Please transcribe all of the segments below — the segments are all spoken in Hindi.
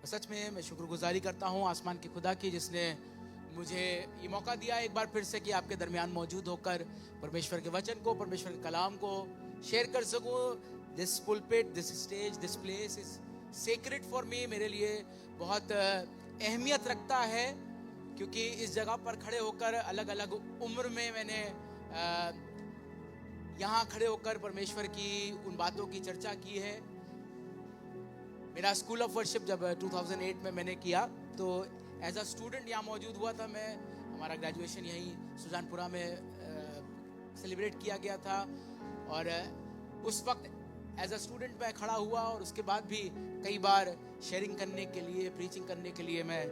सच में मैं शुक्रगुजारी करता हूँ आसमान के खुदा की, जिसने मुझे ये मौका दिया एक बार फिर से कि आपके दरमियान मौजूद होकर परमेश्वर के वचन को, परमेश्वर के कलाम को शेयर कर सकूँ। This pulpit, this stage, this place is sacred for me. मेरे लिए बहुत अहमियत रखता है, क्योंकि इस जगह पर खड़े होकर अलग अलग उम्र में मैंने यहाँ खड़े होकर परमेश्वर की उन बातों की चर्चा की है। मेरा स्कूल ऑफ वर्शिप जब 2008 में मैंने किया, तो एज अ स्टूडेंट यहाँ मौजूद हुआ था मैं। हमारा ग्रेजुएशन यहीं सुजानपुरा में सेलिब्रेट किया गया था, और उस वक्त एज अ स्टूडेंट मैं खड़ा हुआ, और उसके बाद भी कई बार शेयरिंग करने के लिए, प्रीचिंग करने के लिए मैं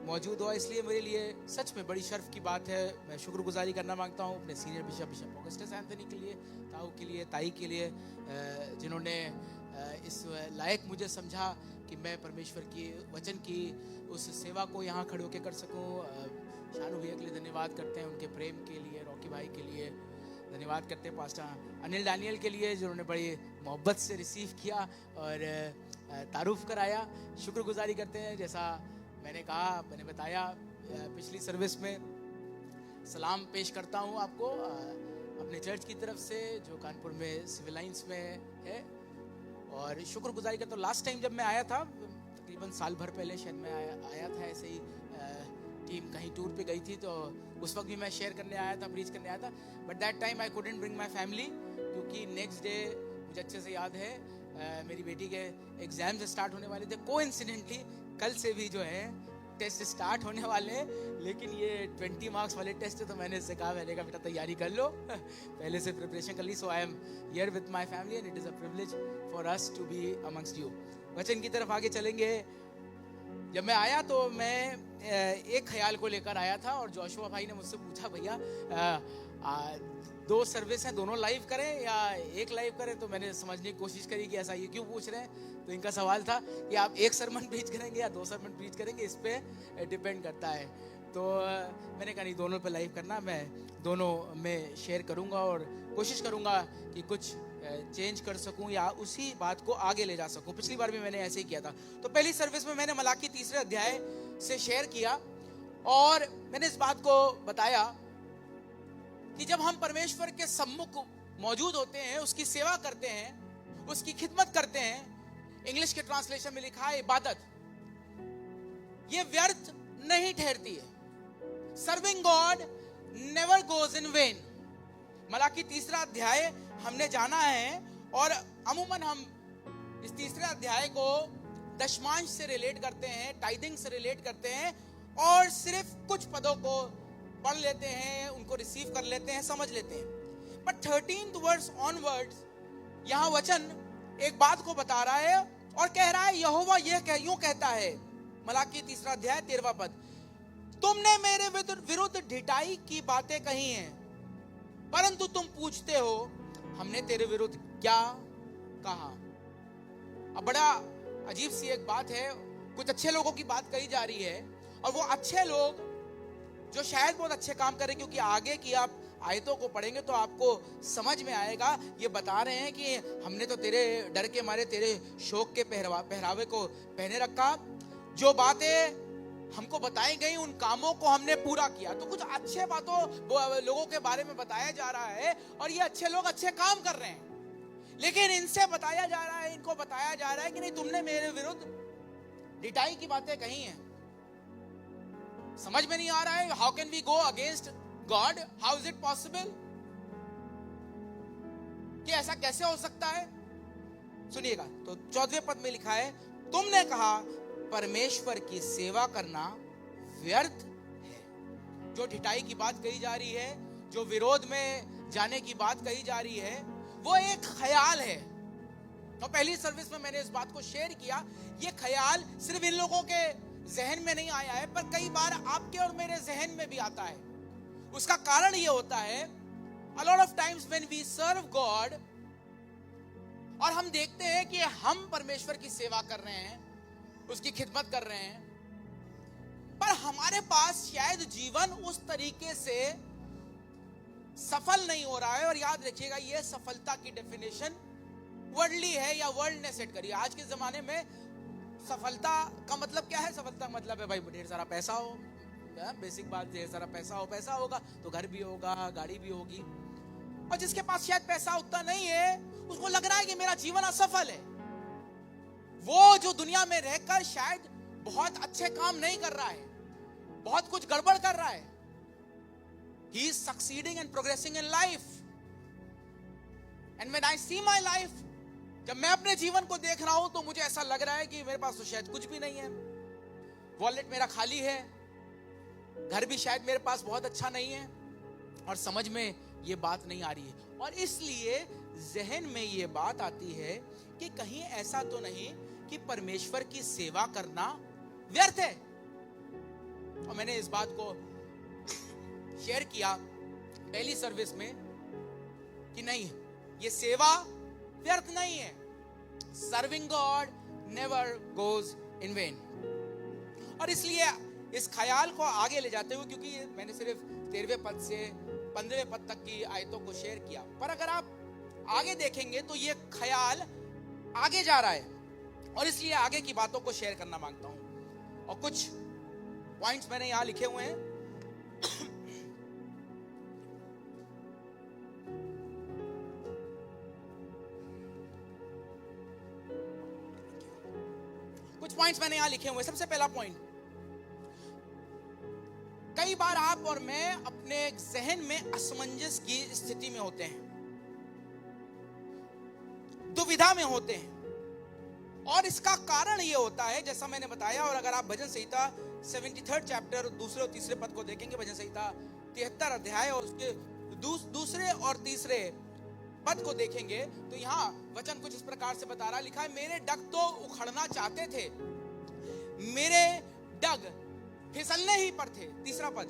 मौजूद हुआ। इसलिए मेरे लिए सच में बड़ी शर्फ की बात है। मैं शुक्रगुजारी करना मांगता हूँ अपने सीनियर बिशप ऑगस्टस एंथनी के लिए, ताऊ के लिए, ताई के लिए, जिन्होंने इस लायक मुझे समझा कि मैं परमेश्वर की वचन की उस सेवा को यहाँ खड़े होकर कर सकूँ। शानू भैया के लिए धन्यवाद करते हैं, उनके प्रेम के लिए, रॉकी भाई के लिए धन्यवाद करते हैं, पास्टर अनिल डैनियल के लिए जिन्होंने बड़ी मोहब्बत से रिसीव किया और तारुफ कराया। शुक्रगुजारी करते हैं, जैसा मैंने कहा, मैंने बताया पिछली सर्विस में, सलाम पेश करता हूँ आपको अपने चर्च की तरफ से जो कानपुर में सिविल लाइंस में है। और शुक्रगुजारी करता हूँ, लास्ट टाइम जब मैं आया था तकरीबन साल भर पहले शायद मैं आया था, ऐसे ही टीम कहीं टूर पे गई थी, तो उस वक्त भी मैं शेयर करने आया था, प्रीच करने आया था। But that time I couldn't bring my family, क्योंकि नेक्स्ट डे मुझे अच्छे से याद है मेरी बेटी के एग्जाम्स स्टार्ट होने वाले थे। कोइंसिडेंटली कल से भी जो है टेस्ट स्टार्ट होने वाले हैं, लेकिन ये 20 मार्क्स वाले टेस्ट है, तो मैंने इससे कहा, मैंने कहा बेटा तैयारी कर लो, पहले से प्रिपरेशन कर ली। So I am here with my family and it is a privilege for us to be amongst you. वचन की तरफ आगे चलेंगे। जब मैं आया तो मैं एक ख्याल को लेकर आया था, और जोशुआ भाई ने मुझसे पूछा, भैया 2 सर्विस हैं, दोनों लाइव करें या एक लाइव करें? तो मैंने समझने की कोशिश करी कि ऐसा ये क्यों पूछ रहे हैं। तो इनका सवाल था कि आप एक सरमन प्रीच करेंगे या 2 सरमन प्रीच करेंगे, इस पे डिपेंड करता है। तो मैंने कहा नहीं, दोनों पे लाइव करना, मैं दोनों में शेयर करूंगा और कोशिश करूंगा कि कुछ चेंज कर सकूं या उसी बात को आगे ले जा सकूं। पिछली बार भी मैंने ऐसे ही किया था। तो पहली सर्विस में मैंने मलाकी 3 अध्याय से शेयर किया, और मैंने इस बात को बताया कि जब हम परमेश्वर के सम्मुख मौजूद होते हैं, उसकी सेवा करते हैं, उसकी खिदमत करते हैं, इंग्लिश के ट्रांसलेशन में लिखा है इबादत, ये व्यर्थ नहीं ठहरती है। Serving God never goes in when. Malachi 3 अध्याय हमने जाना है, और अमूमन हम इस 3 अध्याय को दशमांश से रिलेट करते हैं, टाइदिंग से रिलेट करते हैं, और सिर्फ कुछ पदों को पढ़ लेते हैं, उनको रिसीव कर लेते हैं, समझ लेते हैं। बट 13th वर्स ऑनवर्ड्स यहाँ वचन एक बात को बता रहा है और कह रहा है, यहोवा यूं कहता है, मलाकी 3 अध्याय 13वां पद, तुमने मेरे विरुद्ध ढिठाई की बातें कही हैं, परंतु तुम पूछते हो हमने तेरे विरुद्ध क्या कहा। अब बड़ा अजीब सी एक बात है, कुछ अच्छे लोगों की बात कही जा रही है, और वो अच्छे लोग जो शायद बहुत अच्छे काम कर रहे हैं, क्योंकि आगे की आप आयतों को पढ़ेंगे तो आपको समझ में आएगा, ये बता रहे हैं कि हमने तो तेरे डर के मारे तेरे शोक के पहरावे को पहने रखा, जो बातें हमको बताई गई उन कामों को हमने पूरा किया। तो कुछ अच्छे बातों लोगों के बारे में बताया जा रहा है, और ये अच्छे लोग अच्छे काम कर रहे हैं, लेकिन इनसे बताया जा रहा है, इनको बताया जा रहा है कि नहीं, तुमने मेरे विरुद्ध ढिठाई की बातें कही हैं। समझ में नहीं आ रहा है, how can we go against God, how is it possible, कि ऐसा कैसे हो सकता है। सुनिएगा, तो 14वें पद में लिखा है, तुमने कहा परमेश्वर की सेवा करना व्यर्थ है। जो ढिठाई की बात कही जा रही है, जो विरोध में जाने की बात कही जा रही है, वो एक ख्याल है। तो पहली सर्विस में मैंने इस बात को शेयर किया, ये ख्याल सिर्फ इन लोगों के जहन में नहीं आया है, पर कई बार आपके और मेरे जहन में भी आता है। उसका कारण ये होता है, a lot of times when we serve God, और हम देखते हैं कि हम परमेश्वर की सेवा कर रहे हैं, उसकी खिदमत कर रहे हैं, पर हमारे पास शायद जीवन उस तरीके से सफल नहीं हो रहा है। और याद रखिएगा, ये सफलता की डेफिनेशन वर्ल्डली है या वर्ल्ड ने सेट करी। आज के जमाने में सफलता का मतलब क्या है? सफलता का मतलब है भाई ढेर सारा पैसा हो। बेसिक बात, ढेर सारा पैसा हो, पैसा होगा तो घर भी होगा, गाड़ी भी होगी। और जिसके पास शायद पैसा उतना नहीं है, उसको लग रहा है कि मेरा जीवन असफल है। वो जो दुनिया में रहकर शायद बहुत अच्छे काम नहीं कर रहा है, बहुत कुछ गड़बड़ कर रहा है। He is succeeding and progressing in life. And when I see my life, जब मैं अपने जीवन को देख रहा हूं तो मुझे ऐसा लग रहा है कि मेरे पास तो शायद कुछ भी नहीं है। वॉलेट मेरा खाली है, घर भी शायद मेरे पास बहुत अच्छा नहीं है, और समझ में ये बात नहीं आ रही है। और इसलिए जहन में ये बात आती है कि कहीं ऐसा तो नहीं कि परमेश्वर की सेवा करना व्यर्थ है। और मैंने इस बात को शेयर किया पहली सर्विस में कि नहीं, ये सेवा व्यर्थ नहीं है। Serving God never goes in when. और इसलिए इस ख्याल को आगे ले जाते हुए, क्योंकि मैंने सिर्फ 13वें पद से 15वें पद तक की आयतों को शेयर किया, पर अगर आप आगे देखेंगे तो ये ख्याल आगे जा रहा है, और इसलिए आगे की बातों को शेयर करना मांगता हूं। और कुछ पॉइंट्स मैंने यहां लिखे हुए हैं। कुछ पॉइंट्स मैंने यहां लिखे हुए हैं। सबसे पहला पॉइंट, कई बार आप और मैं अपने जहन में असमंजस की स्थिति में होते हैं, दुविधा में होते हैं, और इसका कारण यह होता है, जैसा मैंने बताया। और अगर आप भजन संहिता 73 चैप्टर दूसरे और तीसरे पद को देखेंगे, भजन संहिता 73 अध्याय और उसके दूसरे और तीसरे पद को देखेंगे, तो यहाँ वचन कुछ इस प्रकार से बता रहा, लिखा है, मेरे डग तो उखड़ना चाहते थे, मेरे डग फिसलने ही पर थे। तीसरा पद,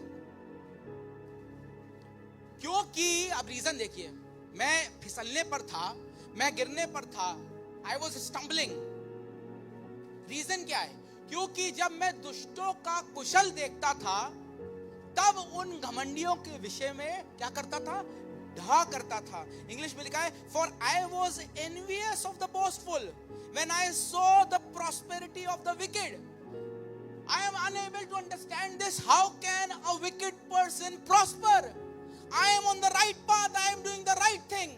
क्योंकि अब रीजन देखिए, मैं फिसलने पर था, मैं गिरने पर था, आई वॉज स्टम्बलिंग। रीजन क्या है? क्योंकि जब मैं दुष्टों का कुशल देखता था, तब उन घमंडियों के विषय में क्या करता था? ढा करता था। इंग्लिश में लिखा है, for I was envious of the boastful when I saw the prosperity of the wicked. I am unable to understand this. How can a wicked person prosper? I am on the right path. I am doing the right thing.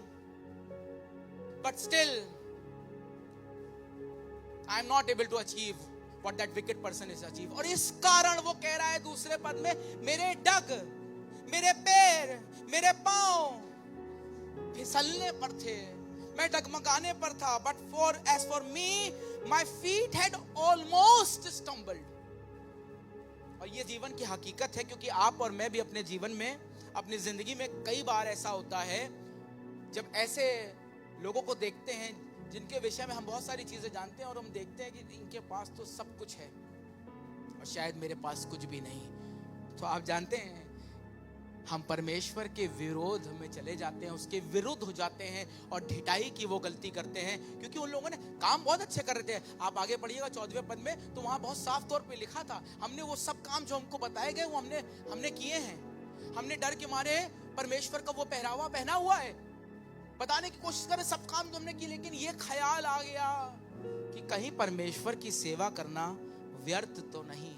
But still, I am not able to achieve what that wicked person is achieve. और इस कारण वो कह रहा है दूसरे पद में, मेरे डग, मेरे पैर, मेरे पांव फिसलने पर थे, मैं डगमगाने पर था। But as for me, my feet had almost stumbled. और ये जीवन की हकीकत है, क्योंकि आप और मैं भी अपने जीवन में, अपनी जिंदगी में कई बार ऐसा होता है, जब ऐसे लोगों को देखते हैं जिनके विषय में हम बहुत सारी चीजें जानते हैं, और हम देखते हैं कि इनके पास तो सब कुछ है और शायद मेरे पास कुछ भी नहीं। तो आप जानते हैं, हम परमेश्वर के विरोध में चले जाते हैं, उसके विरुद्ध हो जाते हैं और ढिठाई की वो गलती करते हैं, क्योंकि उन लोगों ने काम बहुत अच्छे कर रहे थे। आप आगे पढ़िएगा 14वें पद में, तो वहां बहुत साफ तौर पे लिखा था, हमने वो सब काम जो हमको बताए गए वो हमने किए हैं। हमने डर के मारे परमेश्वर का वो पहरावा पहना हुआ है, बताने की कोशिश करें सब काम तो हमने की, लेकिन ये ख्याल आ गया कि कहीं परमेश्वर की सेवा करना व्यर्थ तो नहीं।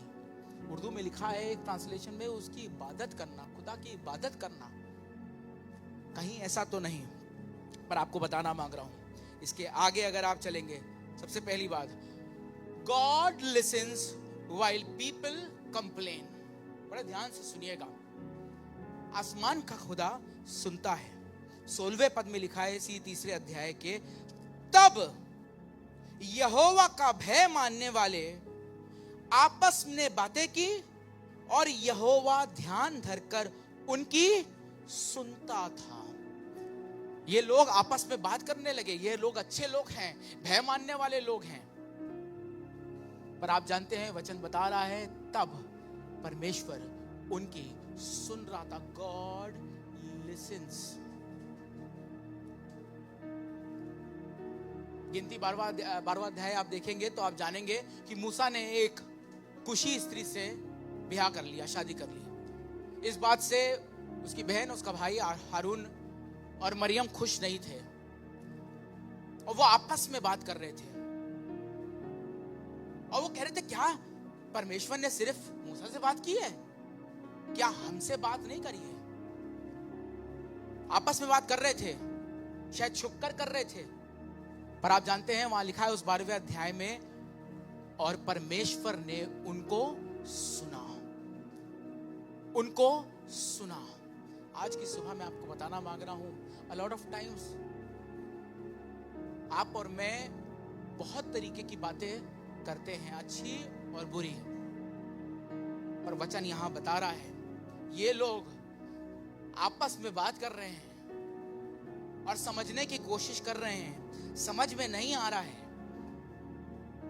उर्दू में लिखा है एक ट्रांसलेशन में, उसकी इबादत करना, खुदा की इबादत करना, कहीं ऐसा तो नहीं। पर आपको बताना मांग रहा हूं, इसके आगे अगर आप चलेंगे, सबसे पहली बात, God lessons while people complain. बड़े ध्यान से सुनिएगा, आसमान का खुदा सुनता है। 16वें पद में लिखा है इसी तीसरे अध्याय के, तब यहोवा का भय मानने वाले आपस में बातें की और यहोवा ध्यान धरकर उनकी सुनता था। ये लोग आपस में बात करने लगे, ये लोग अच्छे लोग हैं, भय मानने वाले लोग हैं। पर आप जानते हैं, वचन बता रहा है तब परमेश्वर उनकी सुन रहा था। God lessons. गिनती 12वां अध्याय आप देखेंगे तो आप जानेंगे कि मूसा ने एक कुशी स्त्री से ब्याह कर लिया, शादी कर ली। इस बात से उसकी बहन, उसका भाई हारून और मरियम खुश नहीं थे, और वो आपस में बात कर रहे थे। और वो कह रहे थे क्या परमेश्वर ने सिर्फ मूसा से बात की है, क्या हमसे बात नहीं करी है? आपस में बात कर रहे थे, शायद छुपकर कर रहे थे, पर आप जानते हैं वहां लिखा है उस 12वें अध्याय में, और परमेश्वर ने उनको सुना, उनको सुना। आज की सुबह मैं आपको बताना मांग रहा हूं, a lot of times आप और मैं बहुत तरीके की बातें करते हैं, अच्छी और बुरी, पर वचन यहां बता रहा है ये लोग आपस में बात कर रहे हैं और समझने की कोशिश कर रहे हैं, समझ में नहीं आ रहा है।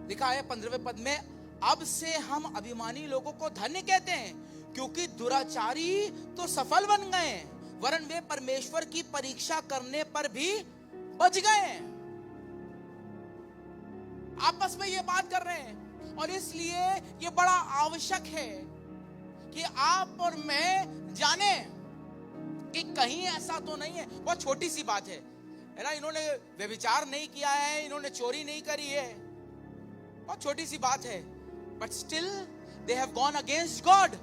लिखा है 15वें पद में, अब से हम अभिमानी लोगों को धन्य कहते हैं क्योंकि दुराचारी तो सफल बन गए, वरन वे परमेश्वर की परीक्षा करने पर भी बच गए। आपस में ये बात कर रहे हैं और इसलिए ये बड़ा आवश्यक है कि आप और मैं जाने कि कहीं ऐसा तो नहीं है, बहुत छोटी सी बात है ना, इन्होंने व्यभिचार नहीं किया है, इन्होंने चोरी नहीं करी है, बहुत छोटी सी बात है, but still they have gone against God.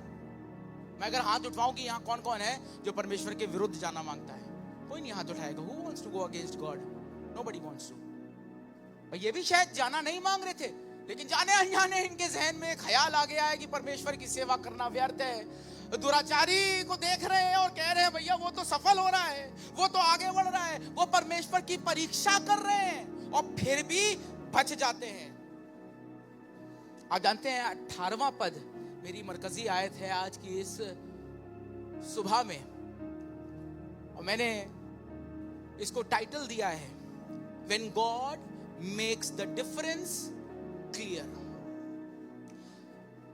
मैं अगर हाथ उठाऊं कि यहाँ कौन कौन है जो परमेश्वर के विरुद्ध जाना मांगता है, कोई नहीं हाथ उठाएगा। Who wants to go against God? Nobody wants to। और ये भी शायद जाना नहीं मांग रहे थे, लेकिन जाने अनजाने इनके जहन में ख्याल आ गया है कि परमेश्वर की सेवा करना व्यर्थ है। दुराचारी को देख रहे हैं और कह रहे हैं भैया वो तो सफल हो रहा है, वो तो आगे बढ़ रहा है, वो परमेश्वर की परीक्षा कर रहे हैं और फिर भी बच जाते हैं। आप जानते हैं 18वां पद मेरी मरकजी आयत है आज की इस सुबह में, और मैंने इसको टाइटल दिया है When God makes the difference clear।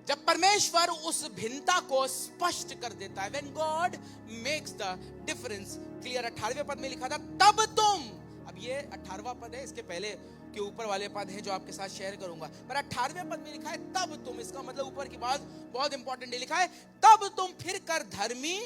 जब परमेश्वर उस भिन्नता को स्पष्ट कर देता है, When God makes the difference clear। 18वें पद में लिखा था तब तुम, अब ये 18वां पद है, इसके पहले के ऊपर वाले पद है जो आपके साथ शेयर करूंगा, पर 18वें पद में लिखा है तब तुम, इसका मतलब ऊपर की बात बहुत इंपॉर्टेंट है, लिखा है तब तुम फिर कर धर्मी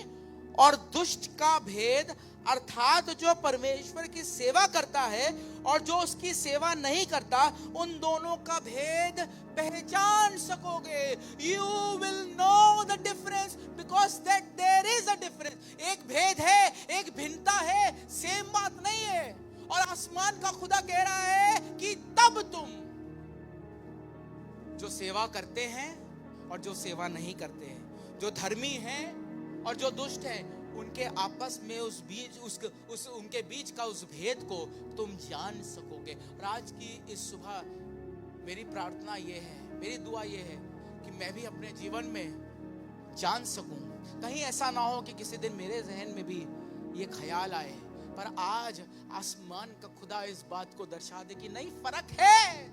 और दुष्ट का भेद, अर्थात जो परमेश्वर की सेवा करता है और जो उसकी सेवा नहीं करता, उन दोनों का भेद पहचान सकोगे। You will know the difference because that there is a difference। एक भेद है, एक भिन्नता है, सेम बात नहीं है। और आसमान का खुदा कह रहा है कि तब तुम जो सेवा करते हैं और जो सेवा नहीं करते हैं, जो धर्मी हैं और जो दुष्ट हैं, उनके आपस में उनके बीच का उस भेद को तुम जान सकोगे। और आज की इस सुबह मेरी प्रार्थना ये है, मेरी दुआ ये है कि मैं भी अपने जीवन में जान सकूं। कहीं ऐसा ना हो कि किसी दिन मेरे जहन में भी ये ख्याल आए, पर आज आसमान का खुदा इस बात को दर्शा दे कि नहीं, फर्क है,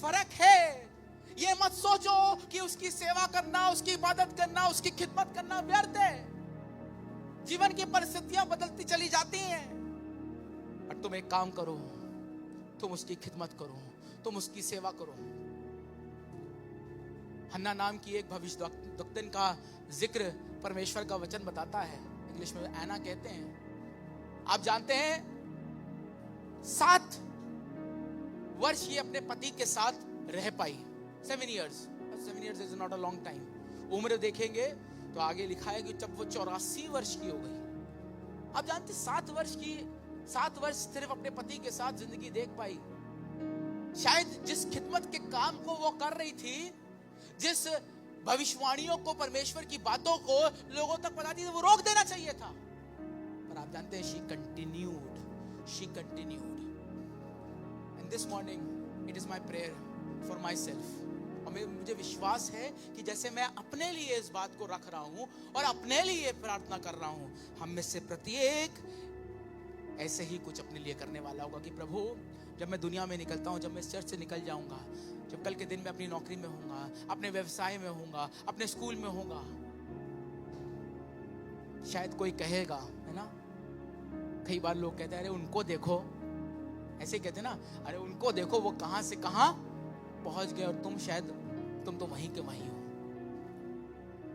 फर्क है। ये मत सोचो कि उसकी सेवा करना, उसकी इबादत करना, उसकी खिदमत करना व्यर्थ है। जीवन की परिस्थितियां बदलती चली जाती हैं, और तुम एक काम करो, तुम उसकी खिदमत करो, तुम उसकी सेवा करो। हन्ना नाम की एक भविष्यद्वक्तन का जिक्र परमेश्वर का वचन बताता है, इंग्लिश में एना कहते हैं। आप जानते हैं 7 वर्ष ये अपने पति के साथ रह पाई, 7 years। 7 years is not a long time। उम्र देखेंगे तो आगे लिखा है कि जब वो 84 वर्ष की हो गई। आप जानते 7 वर्ष सिर्फ अपने पति के साथ जिंदगी देख पाई। शायद जिस खिदमत के काम को वो कर रही थी, जिस भविष्यवाणियों को, परमेश्वर की बातों को लोगों तक बताती थी, वो रोक देना चाहिए था, पर आप जानते हैं she continued। And this morning it is my prayer for myself। और मुझे विश्वास है कि जैसे मैं अपने लिए इस बात को रख रहा हूं और अपने लिए प्रार्थना कर रहा हूं, हम में से प्रत्येक ऐसे ही कुछ अपने लिए करने वाला होगा कि प्रभु, जब मैं दुनिया में निकलता हूं, जब मैं इस चर्च से निकल जाऊंगा, जब कल के दिन मैं अपनी नौकरी में होऊंगा, अपने व्यवसाय में होऊंगा, अपने स्कूल में होऊंगा, शायद कोई कहेगा, है ना, कई बार लोग कहते हैं अरे उनको देखो, ऐसे ही कहते हैं ना, अरे उनको देखो वो कहां से कहां पहुंच गए और तुम तो वहीं के वहीं हो।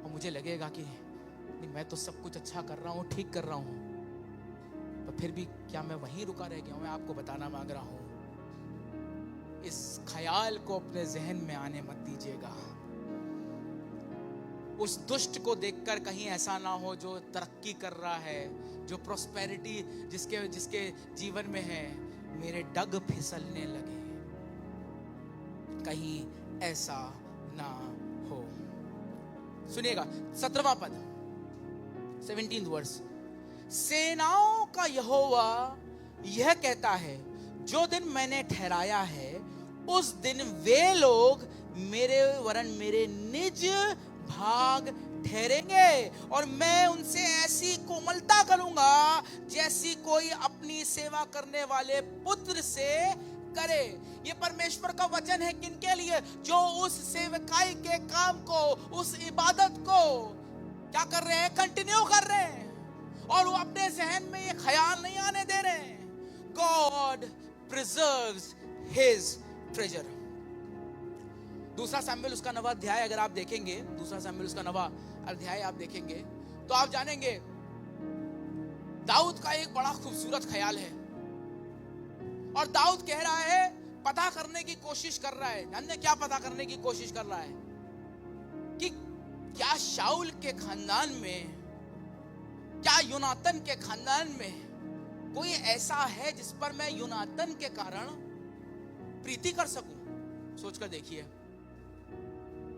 और मुझे लगेगा कि मैं तो सब कुछ अच्छा कर रहा हूं, ठीक कर रहा हूं, पर फिर भी क्या मैं वहीं रुका रह गया हूं? मैं आपको बताना मांग रहा हूं, इस ख्याल को अपने जहन में आने मत दीजिएगा। उस दुष्ट को देखकर कहीं ऐसा ना हो जो तरक्की कर रहा है, जो प्रोस्पेरिटी जिसके जीवन में है, मेरे डग फिसलने लगे, कहीं ऐसा ना हो। सुनिएगा 17वां पद, 17th वर्स। सेनाओं का यहोवा यह कहता है, जो दिन मैंने ठहराया है उस दिन वे लोग मेरे वरन मेरे निज भाग ठहरेंगे, और मैं उनसे ऐसी कोमलता करूंगा जैसी कोई अपनी सेवा करने वाले पुत्र से करे। ये परमेश्वर का वचन है किनके लिए? जो उस सेवकाई के काम को, उस इबादत को क्या कर रहे हैं? कंटिन्यू कर रहे हैं, और वो अपने जहन में ये ख्याल नहीं आने दे रहे हैं। God preserves his treasure। दूसरा सैमुएल उसका 9वां अध्याय अगर आप देखेंगे, दूसरा सैमुएल उसका 9वां अध्याय आप देखेंगे तो आप जानेंगे दाऊद का एक बड़ा खूबसूरत ख्याल है, और दाऊद कह रहा है, पता करने की कोशिश कर रहा है। जानते क्या पता करने की कोशिश कर रहा है? कि क्या शाऊल के खानदान में, क्या यूनातन के खानदान में कोई ऐसा है जिस पर मैं यूनातन के कारण प्रीति कर सकूं? सोचकर देखिए।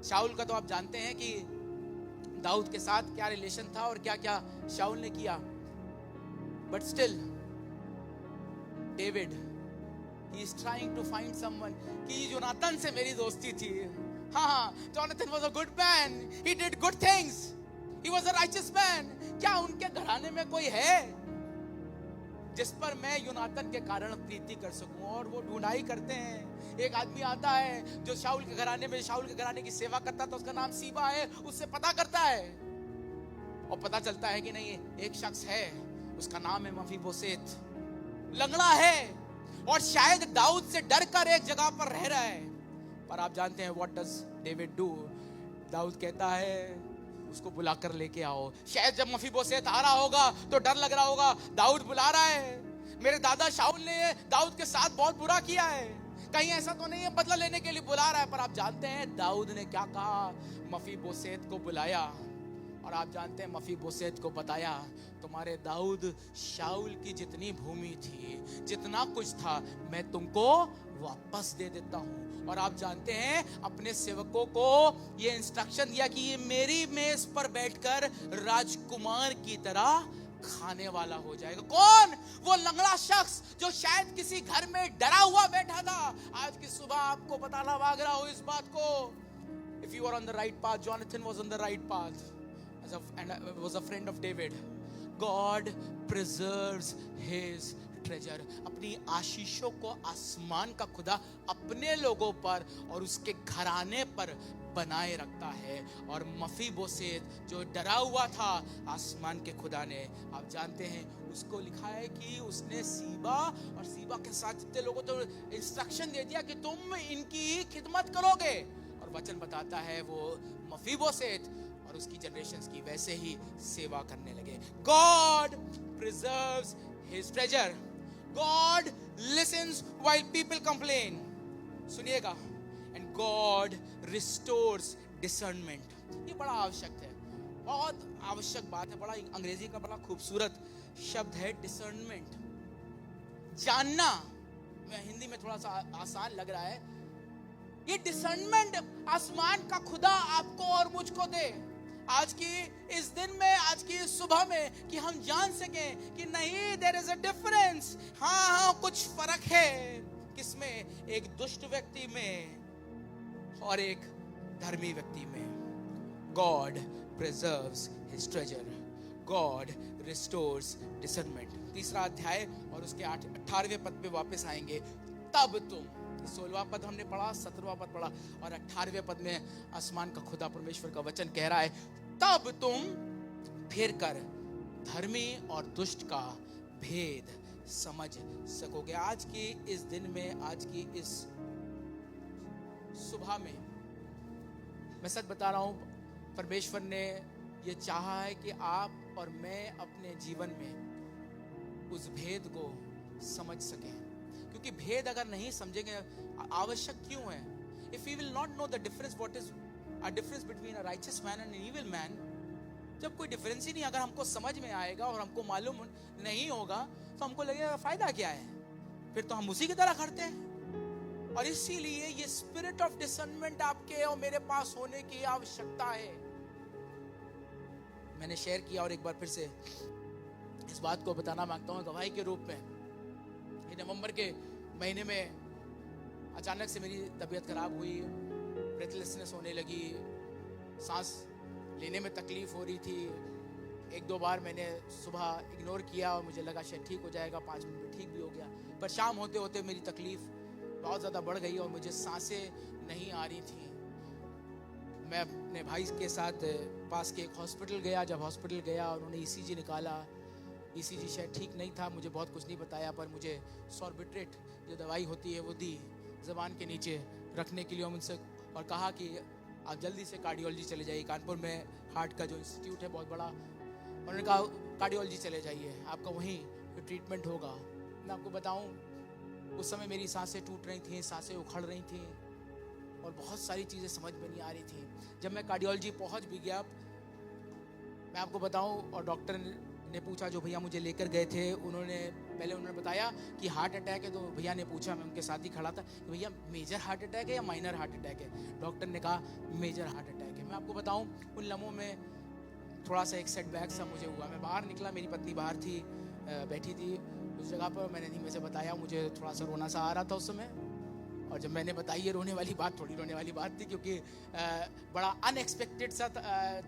शाऊल का तो आप जानते हैं कि दाऊद के साथ क्या रिलेशन था और क्या क्या शाऊल ने किया, but still David he is trying to find someone कि यूनातन से मेरी दोस्ती थी। हाँ, Jonathan was a good man, he did good things, he was a righteous man। क्या उनके घराने में कोई है जिस पर मैं यूनातन के कारण प्रीति कर सकूं? और वो ढूंढाई करते हैं। एक आदमी आता है जो शाऊल के घराने में, शाऊल के घराने की सेवा करता था, उसका नाम सीबा है। उससे पता करता है और पता चलता है कि नहीं, एक शख्स है, उसका नाम है मफीबोसेत, लंगड़ा है, और शायद दाऊद से डरकर एक जगह पर रह रहा है। पर आप जानते हैं व्हाट डज डेविड डू? दाऊद कहता है उसको बुलाकर लेके आओ। शायद जब मफीबोसेत आ रहा होगा तो डर लग रहा होगा, दाऊद बुला रहा है, मेरे दादा शाऊल ने दाऊद के साथ बहुत बुरा किया है, कहीं ऐसा तो नहीं है बदला लेने के लिए बुला रहा है। पर आप जानते हैं दाऊद ने क्या कहा? मफीबोसेत को बुलाया, और आप जानते हैं मफीबोसेत को बताया, तुम्हारे दाऊद शाऊल की जितनी भूमि थी, जितना कुछ था, मैं तुमको वापस दे देता हूं। और आप जानते हैं अपने सेवकों को ये इंस्ट्रक्शन दिया कि ये मेरी मेज पर बैठकर राजकुमार की तरह खाने वाला हो जाएगा। कौन? वो लंगड़ा शख्स जो शायद किसी घर में डरा हुआ बैठा था। आज की सुबह आपको बताना मांग रहा हूं इस बात को। If you are on the right path, Jonathan was on the right path and was a friend of David। God preserves his treasure। अपनी आशीषों को आसमान का खुदा अपने लोगों पर और उसके घराने पर बनाए रखता है। और मफीबोसेत जो डरा हुआ था, आसमान के खुदा ने, आप जानते हैं उसको लिखा है कि उसने सीबा और सीबा के साथ जितने लोगों को इंस्ट्रक्शन दे दिया कि तुम इनकी ही खिदमत करोगे। और वचन बताता है वो मफीबोसेत और उसकी जनरेशंस की वैसे ही सेवा करने लगे। God preserves his treasure। God listens while people complain। सुनिएगा। And God restores discernment। ये बड़ा आवश्यक है, बहुत आवश्यक बात है। बड़ा अंग्रेजी का बड़ा खूबसूरत शब्द है discernment, जानना। मैं हिंदी में थोड़ा सा आसान लग रहा है। ये डिसर्नमेंट आसमान का खुदा आपको और मुझको दे आज की इस दिन में, आज की इस सुबह में, कि हम जान सकें कि नहीं, देयर इज अ डिफरेंस। हाँ, कुछ फर्क है। किसमें? एक दुष्ट व्यक्ति में और एक धर्मी व्यक्ति में। God preserves his treasure, God restores discernment. तीसरा अध्याय और उसके 18वें पद पे वापस आएंगे। तब तुम, 16वां पद हमने पढ़ा, 17वां पद पढ़ा, और 18वें पद में आसमान का खुदा परमेश्वर का वचन कह रहा है, तब तुम फिर कर धर्मी और दुष्ट का भेद समझ सकोगे। आज की इस दिन में, आज की इस सुबह में, मैं सच बता रहा हूं, परमेश्वर ने ये चाहा है कि आप और मैं अपने जीवन में उस भेद को समझ सकें। क्योंकि भेद अगर नहीं समझेंगे आवश्यक क्यों है. If we will not know the difference, what is a difference between a righteous man and an evil man, जब कोई डिफरेंस ही नहीं अगर हमको समझ में आएगा और हमको मालूम नहीं होगा तो हमको लगेगा फायदा क्या है, फिर तो हम उसी की तरह करते हैं. और इसीलिए ये स्पिरिट ऑफ डिसर्नमेंट आपके और मेरे पास होने की आवश्यकता है. मैंने शेयर किया और एक बार फिर से इस बात को बताना मांगता हूं गवाही के रूप में. ये नवंबर के महीने में अचानक से मेरी तबीयत खराब हुई, ब्रेथलेसनेस होने लगी, सांस लेने में तकलीफ हो रही थी. एक दो बार मैंने सुबह इग्नोर किया और मुझे लगा शायद ठीक हो जाएगा, 5 मिनट में ठीक भी हो गया. पर शाम होते होते मेरी तकलीफ बहुत ज़्यादा बढ़ गई और मुझे सांसें नहीं आ रही थी. मैं अपने भाई के साथ पास के एक हॉस्पिटल गया. जब हॉस्पिटल गया उन्होंने ईसीजी निकाला. ईसीजी शायद ठीक नहीं था, मुझे बहुत कुछ नहीं बताया, पर मुझे सॉर्बिट्रेट जो दवाई होती है वो दी ज़बान के नीचे रखने के लिए मुझसे, और कहा कि आप जल्दी से कार्डियोलॉजी चले जाइए. कानपुर में हार्ट का जो इंस्टीट्यूट है बहुत बड़ा, उन्होंने कहा कार्डियोलॉजी चले जाइए, आपका वहीं ट्रीटमेंट होगा. मैं आपको बताऊं उस समय मेरी सांसें टूट रही थी, सांसें उखड़ रही थी और बहुत सारी चीज़ें समझ में नहीं आ रही थी. जब मैं कार्डियोलॉजी पहुंच भी गया, मैं आपको बताऊं, और डॉक्टर ने पूछा, जो भैया मुझे लेकर गए थे उन्होंने बताया कि हार्ट अटैक है. तो भैया ने पूछा, मैं उनके साथ ही खड़ा था, कि भैया मेजर हार्ट अटैक है या माइनर हार्ट अटैक है. डॉक्टर ने कहा मेजर हार्ट अटैक है. मैं आपको बताऊं उन लम्हों में थोड़ा सा एक सेटबैक सा मुझे हुआ. मैं बाहर निकला, मेरी पत्नी बाहर थी, बैठी थी उस जगह पर. मैंने धीमे से बताया, मुझे थोड़ा सा रोना सा आ रहा था उस समय. और जब मैंने बताई, ये रोने वाली बात थोड़ी रोने वाली बात थी, क्योंकि बड़ा अनएक्सपेक्टेड सा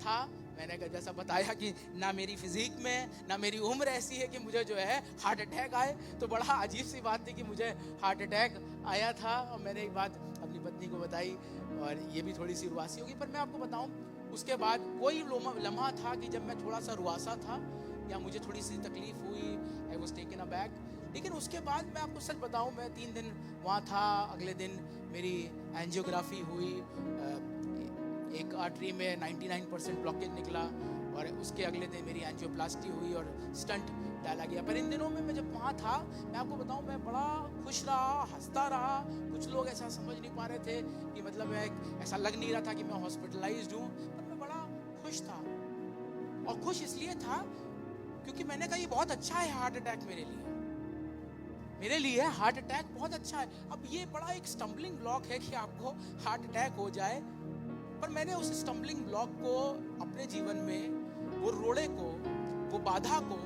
था. मैंने जैसा बताया कि ना मेरी फिजिक में ना मेरी उम्र ऐसी है कि मुझे जो है हार्ट अटैक आए. तो बड़ा अजीब सी बात थी कि मुझे हार्ट अटैक आया था. और मैंने एक बात अपनी पत्नी को बताई और ये भी थोड़ी सी रुआसी होगी. पर मैं आपको बताऊं, उसके बाद कोई लम्हा था कि जब मैं थोड़ा सा रुआसा था या मुझे थोड़ी सी तकलीफ हुई, आई वॉज टेकन अबैक. लेकिन उसके बाद मैं आपको सच बताऊं, मैं 3 दिन वहाँ था. अगले दिन मेरी एंजियोग्राफी हुई, एक आर्टरी में 99% ब्लॉकेज निकला, और उसके अगले दिन मेरी एंजियोप्लास्टी हुई और स्टंट डाला गया. पर इन दिनों में मैं जब वहाँ था, मैं आपको बताऊं, मैं बड़ा खुश रहा, हंसता रहा. कुछ लोग ऐसा समझ नहीं पा रहे थे कि मतलब मैं ऐसा लग नहीं रहा था कि मैं हॉस्पिटलाइज्ड हूँ, पर मैं बड़ा खुश था. और खुश इसलिए था क्योंकि मैंने कहा ये बहुत अच्छा है हार्ट अटैक मेरे लिए हार्ट अटैक बहुत अच्छा है. अब ये बड़ा एक स्टम्बलिंग ब्लॉक है कि आपको हार्ट अटैक हो जाए, पर मैंने उस स्टम्बलिंग ब्लॉक को अपने जीवन में, वो रोड़े को, वो बाधा को,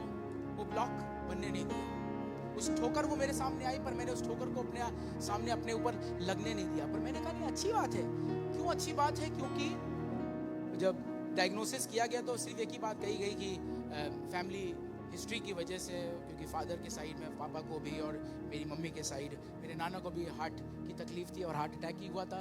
वो ब्लॉक बनने नहीं दिया. उस ठोकर वो मेरे सामने आई, पर मैंने उस ठोकर को अपने सामने अपने ऊपर लगने नहीं दिया. पर मैंने कहा नहीं, अच्छी बात है. क्यों अच्छी बात है? क्योंकि जब डायग्नोसिस किया गया तो सिर्फ एक ही बात कही गई कि फैमिली हिस्ट्री की वजह से, क्योंकि फादर के साइड में, पापा को भी और मेरी मम्मी के साइड, मेरे नाना को भी हार्ट की तकलीफ थी और हार्ट अटैक ही हुआ था.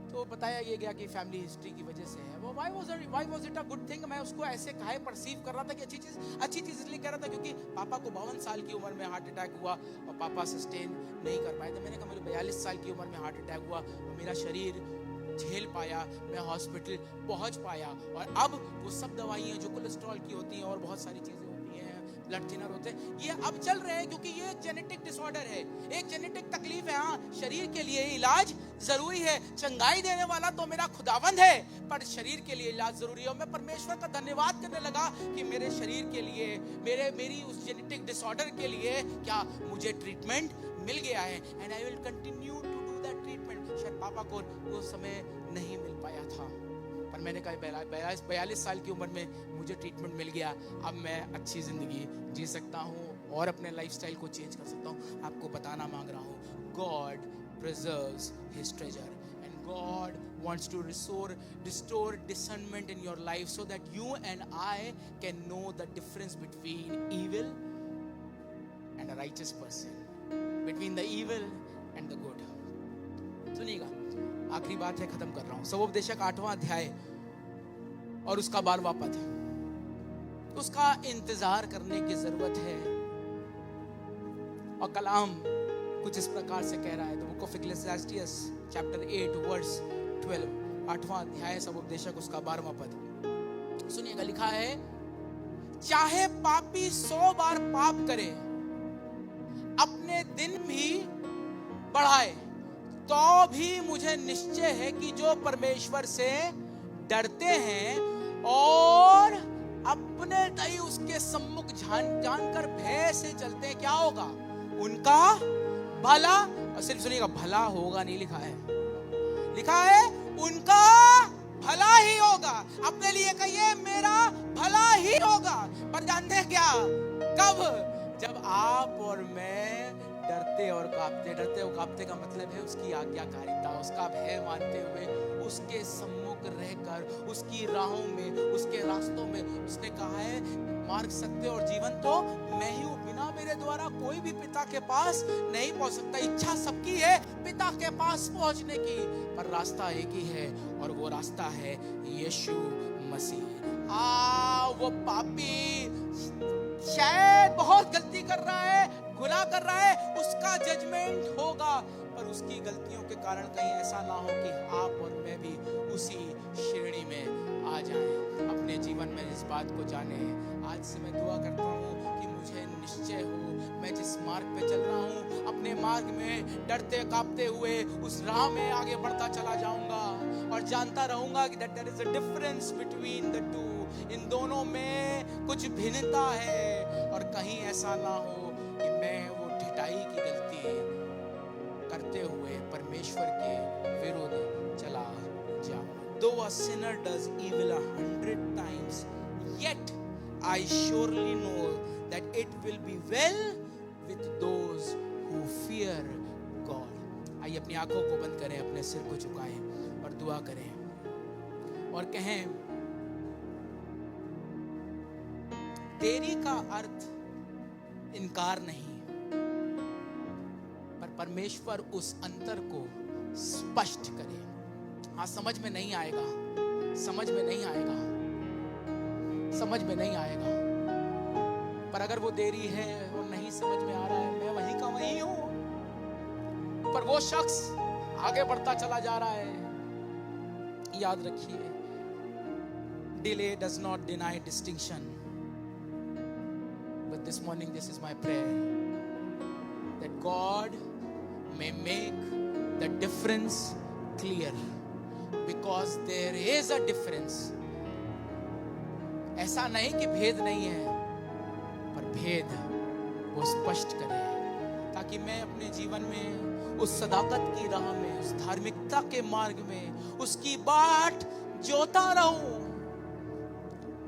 तो बताया ये गया कि फैमिली हिस्ट्री की वजह से है. वो why was it a good thing? मैं उसको ऐसे काहे परसीव कर रहा था कि अच्छी चीज़ इसलिए कर रहा था क्योंकि पापा को 52 साल की उम्र में हार्ट अटैक हुआ और पापा सस्टेन नहीं कर पाए थे. मैंने कहा मुझे 42 साल की उम्र में हार्ट अटैक हुआ और मेरा शरीर झेल पाया, मैं हॉस्पिटल पहुंच पाया, और अब वो सब दवाइयाँ जो कोलेस्ट्रॉल की होती हैं और बहुत सारी चीज़ें होती हैं, ब्लड थिनर होते हैं, ये अब चल रहे हैं क्योंकि ये एक जेनेटिक डिसऑर्डर है, एक जेनेटिक तकलीफ है. हाँ, शरीर के लिए इलाज जरूरी है. चंगाई देने वाला तो मेरा खुदावंद है, पर शरीर के लिए इलाज जरूरी है. और मैं परमेश्वर का धन्यवाद करने लगा कि मेरे शरीर के लिए, मेरी उस जेनेटिक डिसऑर्डर के लिए क्या मुझे ट्रीटमेंट मिल गया है. And I will continue to do that treatment. शायद पापा को वो समय नहीं मिल पाया था, पर मैंने कहा 42 साल की उम्र में मुझे ट्रीटमेंट मिल गया. अब मैं अच्छी ज़िंदगी जी सकता हूँ और अपने लाइफस्टाइल को चेंज कर सकता हूँ. आपको बताना मांग रहा हूँ, God preserves his treasure, and God wants to restore discernment in your life so that you and I can know the difference between evil and a righteous person, between the evil and the good. सुनिएगा, आखिरी बात है, खत्म कर रहा हूं. सबोपदेशक 8वां अध्याय और उसका 12वां पद. उसका इंतजार करने की जरूरत है. और कलाम कुछ इस प्रकार से कह रहा है. तो बुक ऑफ इक्लेसियास्टियस चैप्टर 8 वर्स 12, 8वां अध्याय, सबोपदेशक उसका 12वां पद. सुनिएगा, लिखा है, चाहे पापी 100 बार पाप करे, अपने दिन भी बढ़ाए, तो भी मुझे निश्चय है कि जो परमेश्वर से डरते हैं और अपने तय उसके सम्मुख जानकर भय से चलते हैं, क्या होगा? उनका भला, और सिर्फ सुनिएगा, भला होगा नहीं लिखा है, लिखा है उनका भला ही होगा। अपने लिए कहिए मेरा भला ही होगा। पर जानते हैं क्या? कब? जब आप और मैं डरते और कांपते, डरते और कांपते का मतलब है उसकी आज्ञाकारिता, उसका भय मानते हुए उसके सम्मुख रहकर, उसकी राहों में, उसके रास्तों में। उसने कहा है मार्ग, सत्य और जीवन तो मैं ही हूँ, बिना मेरे द्वारा कोई भी पिता के पास नहीं पहुंच सकता। इच्छा सबकी है पिता के पास पहुंचने की, पर रास्ता एक ही है, और वो रास्ता है यीशु मसीह। वो पापी शायद बहुत गलती कर रहा है, गुनाह कर रहा है, उसका जजमेंट होगा, पर उसकी गलतियों के कारण कहीं ऐसा ना हो कि आप और मैं भी उसी श्रेणी में आ जाएं। अपने जीवन में इस बात को जाने। आज से मैं दुआ करता हूँ कि मुझे निश्चय हो, मैं जिस मार्ग पे चल रहा हूँ, अपने मार्ग में डरते कांपते हुए उस राह में आगे बढ़ता चला जाऊंगा, और जानता रहूंगा कि there is a difference between the two. इन दोनों में कुछ भिन्नता है, और कहीं ऐसा ना हो कि मैं वो ढिठाई की गलती करते हुए परमेश्वर के विरुद्ध चला जाऊं। Though a sinner does evil 100 times, yet I surely know that it will be well with those who fear God. आइए अपनी आंखों को बंद करें, अपने सिर को झुकाएं और दुआ करें और कहें, देरी का अर्थ इनकार नहीं, पर परमेश्वर उस अंतर को स्पष्ट करे। हाँ, समझ में नहीं आएगा, समझ में नहीं आएगा, समझ में नहीं आएगा, पर अगर वो देरी है और नहीं समझ में आ रहा है, मैं वहीं का वहीं हूं, पर वो शख्स आगे बढ़ता चला जा रहा है। याद रखिए, delay does not deny distinction, but this morning this is my prayer that God may make the difference clear, because there is a difference. ऐसा नहीं कि भेद नहीं है, पर भेद वो स्पष्ट करे, ताकि मैं अपने जीवन में उस सदाकत की राह में, उस धार्मिकता के मार्ग में उसकी बाट जोता रहूं,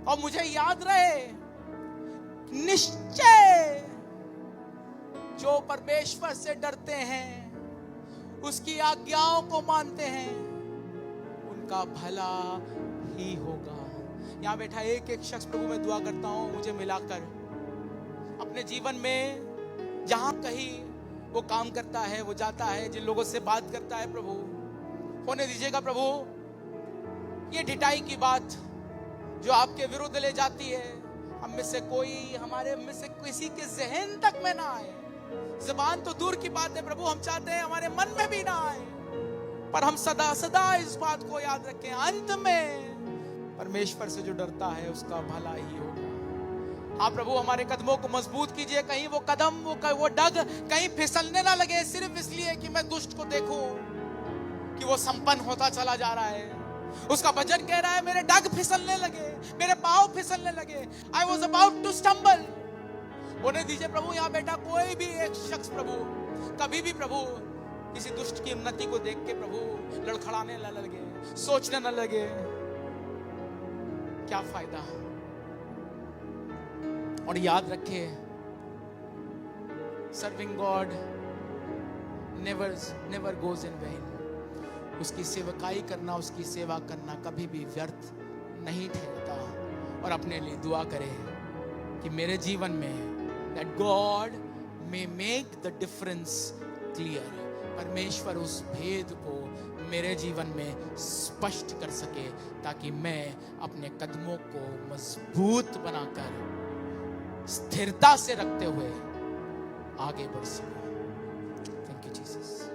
और मुझे याद रहे, निश्चय जो परमेश्वर से डरते हैं, उसकी आज्ञाओं को मानते हैं, उनका भला ही होगा। यहां बैठा एक एक शख्स, प्रभु मैं दुआ करता हूं, मुझे मिलाकर अपने जीवन में जहां कहीं वो काम करता है, वो जाता है, जिन लोगों से बात करता है, प्रभु होने दीजिएगा। प्रभु ये ढिठाई की बात जो आपके विरुद्ध ले जाती है, हम में से कोई, हमारे में से किसी के जहन तक में ना आए। ज़बान तो दूर की बात है प्रभु, हम चाहते हैं हमारे मन में भी ना आए, पर हम सदा सदा इस बात को याद रखें, अंत में परमेश्वर से जो डरता है उसका भला ही होगा। हाँ प्रभु, हमारे कदमों को मजबूत कीजिए, कहीं वो कदम, वो डग कहीं फिसलने ना लगे, सिर्फ इसलिए कि मैं दुष्ट को देखूं कि वो संपन्न होता चला जा रहा है। उसका वजन कह रहा है मेरे डग फिसलने लगे, मेरे पांव फिसलने लगे, I was about to stumble। होने दीजिए प्रभु, यहाँ बेटा कोई भी एक शख्स प्रभु कभी भी प्रभु किसी दुष्ट की उन्नति को देख के प्रभु लड़खड़ाने न लगे, सोचने न लगे क्या फायदा। और याद रखे, serving God never goes in when. उसकी सेवकाई करना, उसकी सेवा करना कभी भी व्यर्थ नहीं ठहरता। और अपने लिए दुआ करें कि मेरे जीवन में that God may make the difference clear, परमेश्वर उस भेद को मेरे जीवन में स्पष्ट कर सके, ताकि मैं अपने कदमों को मजबूत बनाकर स्थिरता से रखते हुए आगे बढ़ सकूं। Thank you Jesus.